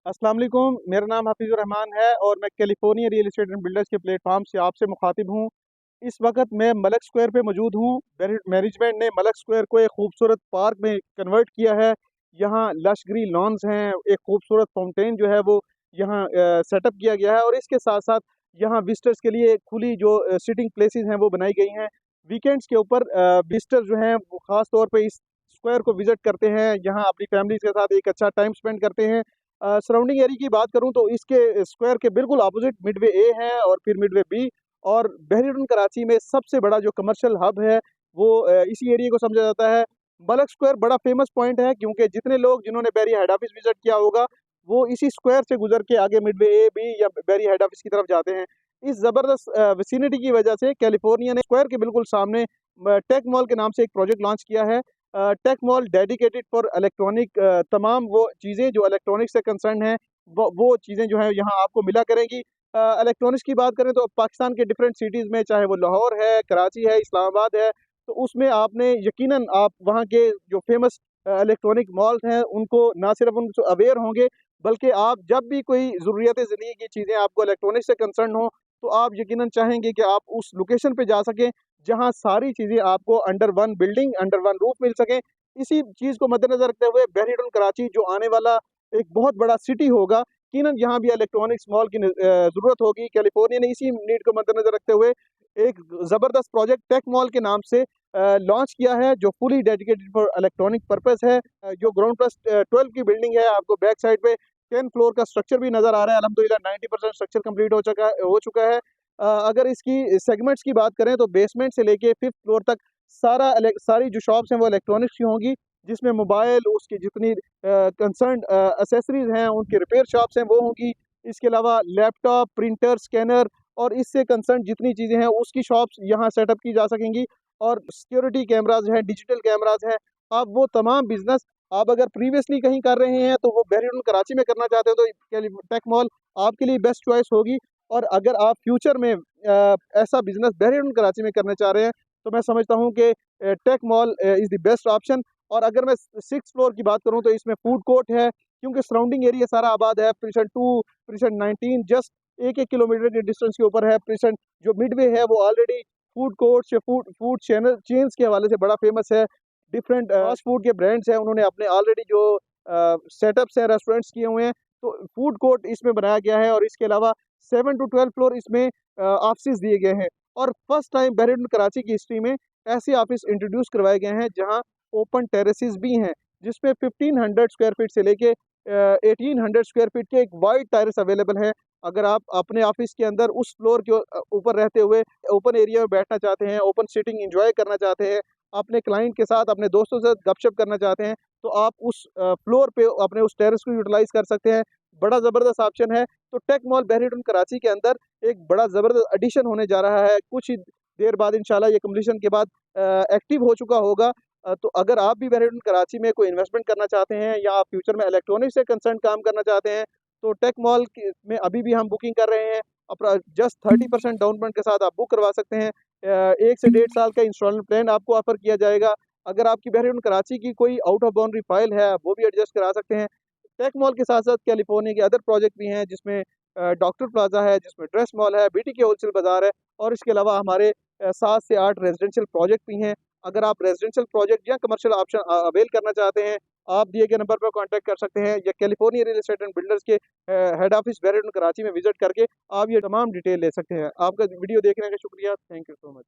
अस्सलाम वालेकुम। मेरा नाम हफीज़ुर रहमान है और मैं California real estate and builders के प्लेटफॉर्म से आपसे मुखातिब हूँ। इस वक्त मैं मलक स्क्वायर पे मौजूद हूँ। मैनेजमेंट ने मलक स्क्वायर को एक खूबसूरत पार्क में कन्वर्ट किया है। यहाँ लश ग्रीन लॉन्स हैं, एक खूबसूरत फाउंटेन जो है वो यहाँ सेटअप किया गया है और इसके साथ साथ यहाँ विजिटर्स के लिए खुली जो सिटिंग प्लेसेस हैं वो बनाई गई हैं। वीकेंड्स के ऊपर विजिटर जो हैं वो ख़ास तौर पे इस स्क्वायर को विज़िट करते हैं, यहाँ अपनी फैमिली के साथ एक अच्छा टाइम स्पेंड करते हैं। सराउंडिंग एरिया की बात करूं तो इसके स्क्वायर के बिल्कुल अपोजिट मिडवे ए है और फिर मिडवे बी। और बहरीन कराची में सबसे बड़ा जो कमर्शियल हब है वो इसी एरिया को समझा जाता है। मलक स्क्वायर बड़ा फेमस पॉइंट है क्योंकि जितने लोग जिन्होंने बैरी हेड ऑफिस विजिट किया होगा वो इसी स्क्वायर से गुजर के आगे मिडवे ए बी या बैरी हेड ऑफिस की तरफ जाते हैं। इस जबरदस्त विसिनिटी की वजह से कैलिफोर्निया ने स्क्वायर के बिल्कुल सामने टेक मॉल के नाम से एक प्रोजेक्ट लॉन्च किया है। Tech mall dedicated for electronic, तमाम वो चीज़ें जो इलेक्ट्रॉनिक से कंसर्न हैं वो चीज़ें जो हैं यहाँ आपको मिला करेंगी। इलेक्ट्रॉनिक्स की बात करें तो पाकिस्तान के डिफरेंट सिटीज़ में, चाहे वो लाहौर है, कराची है, इस्लामाबाद है, तो उसमें आपने यकीनन आप वहाँ के जो फेमस इलेक्ट्रॉनिक मॉल्स हैं उनको ना सिर्फ उनसे अवेयर होंगे, बल्कि आप जब भी कोई ज़रूरियात ज़िंदगी की चीज़ें आपको इलेक्ट्रॉनिक से कंसर्न हो तो आप यकीनन चाहेंगे कि आप उस लोकेशन पे जा सकें जहाँ सारी चीज़ें आपको under one building, under one roof मिल सकें। इसी चीज़ को मद्देनज़र रखते हुए बहरीन कराची जो आने वाला एक बहुत बड़ा सिटी होगा, यकीनन यहाँ भी इलेक्ट्रॉनिक्स मॉल की ज़रूरत होगी। कैलिफोर्निया ने इसी नीड को मद्देनज़र रखते हुए एक ज़बरदस्त प्रोजेक्ट टेक मॉल के नाम से लॉन्च किया है, जो fully dedicated for electronic purpose है। जो ग्राउंड प्लस 12 की बिल्डिंग है, आपको बैक साइड पे 10 फ्लोर का स्ट्रक्चर भी नज़र आ रहा है। अल्हम्दुलिल्लाह 90% स्ट्रक्चर कंप्लीट हो चुका है। अगर इसकी सेगमेंट्स की बात करें तो बेसमेंट से लेके 5th फ्लोर तक सारी जो शॉप्स हैं वो इलेक्ट्रॉनिक्स की होंगी, जिसमें मोबाइल, उसकी जितनी कंसर्न एसेसरीज़ हैं, उनकी रिपेयर शॉप्स हैं वो होंगी। इसके अलावा लैपटॉप, प्रिंटर, स्कैनर और इससे कंसर्न जितनी चीज़ें हैं उसकी शॉप्स यहाँ सेटअप की जा सकेंगी। और सिक्योरिटी कैमराज़ हैं, डिजिटल कैमराज़ हैं, आप वो तमाम बिज़नेस आप अगर प्रीवियसली कहीं कर रहे हैं तो वो बहरीन कराची में करना चाहते हो तो टेक मॉल आपके लिए बेस्ट चॉइस होगी। और अगर आप फ्यूचर में ऐसा बिजनेस बहरीन कराची में करना चाह रहे हैं तो मैं समझता हूँ कि tech mall is the best option. और अगर मैं 6th फ्लोर की बात करूँ तो इसमें फूड कोर्ट है, क्योंकि सराउंडिंग एरिया सारा आबाद है। प्रिशन 2, प्रिशन 19 जस्ट 1-1 किलोमीटर के डिस्टेंस के ऊपर है। प्रिशन जो मिडवे है वो ऑलरेडी फूड कोर्ट्स या फूड फूड चेन्स के हवाले से बड़ा फेमस है। डिफरेंट फास्ट फूड के ब्रांड्स हैं, उन्होंने अपने ऑलरेडी जो सेटअप्स हैं रेस्टोरेंट्स किए हुए हैं, तो फूड कोर्ट इसमें बनाया गया है। और इसके अलावा 7 टू 12 फ्लोर इसमें ऑफिस दिए गए हैं। और फर्स्ट टाइम बहरीन कराची की हिस्ट्री में ऐसे ऑफिस इंट्रोड्यूस करवाए गए हैं जहां ओपन टेरेसेस भी हैं, जिसमें 1500 स्क्वायर फीट से लेके 1800 स्क्वायर फीट के एक वाइड टेरेस अवेलेबल है। अगर आप अपने ऑफिस के अंदर उस फ्लोर के ऊपर रहते हुए ओपन एरिया में बैठना चाहते हैं, ओपन सीटिंग एंजॉय करना चाहते हैं, अपने क्लाइंट के साथ, अपने दोस्तों से गपशप करना चाहते हैं, तो आप उस फ्लोर पे अपने उस टेरेस को यूटिलाइज कर सकते हैं। बड़ा ज़बरदस्त ऑप्शन है। तो टेक मॉल बहरीन कराची के अंदर एक बड़ा ज़बरदस्त एडिशन होने जा रहा है। कुछ ही देर बाद इंशाल्लाह ये कंप्लीशन के बाद एक्टिव हो चुका होगा। तो अगर आप भी बहरीन कराची में कोई इन्वेस्टमेंट करना चाहते हैं या आप फ्यूचर में इलेक्ट्रॉनिक से कंसर्न काम करना चाहते हैं तो टेक मॉल में अभी भी हम बुकिंग कर रहे हैं। अपना जस्ट 30% डाउन पेमेंट के साथ आप बुक करवा सकते हैं। 1 से 1.5 साल का इंस्टॉलमेंट प्लान आपको ऑफर किया जाएगा। अगर आपकी बहरीन कराची की कोई आउट ऑफ बाउंड्री फाइल है वो भी एडजस्ट करा सकते हैं। टेक मॉल के साथ साथ कैलिफोर्निया के अदर प्रोजेक्ट भी हैं, जिसमें डॉक्टर प्लाजा है, जिसमें ड्रेस मॉल है, बीटी के होलसेल बाजार है, और इसके अलावा हमारे 7 से 8 रेजिडेंशियल प्रोजेक्ट भी हैं। अगर आप रेजिडेंशियल प्रोजेक्ट या कमर्शियल ऑप्शन अवेल करना चाहते हैं, आप दिए गए नंबर पर कांटेक्ट कर सकते हैं या California real estate and builders के हेड ऑफिस बहरीन कराची में विजिट करके आप ये तमाम डिटेल ले सकते हैं। आपका वीडियो देखने का शुक्रिया। Thank you so much.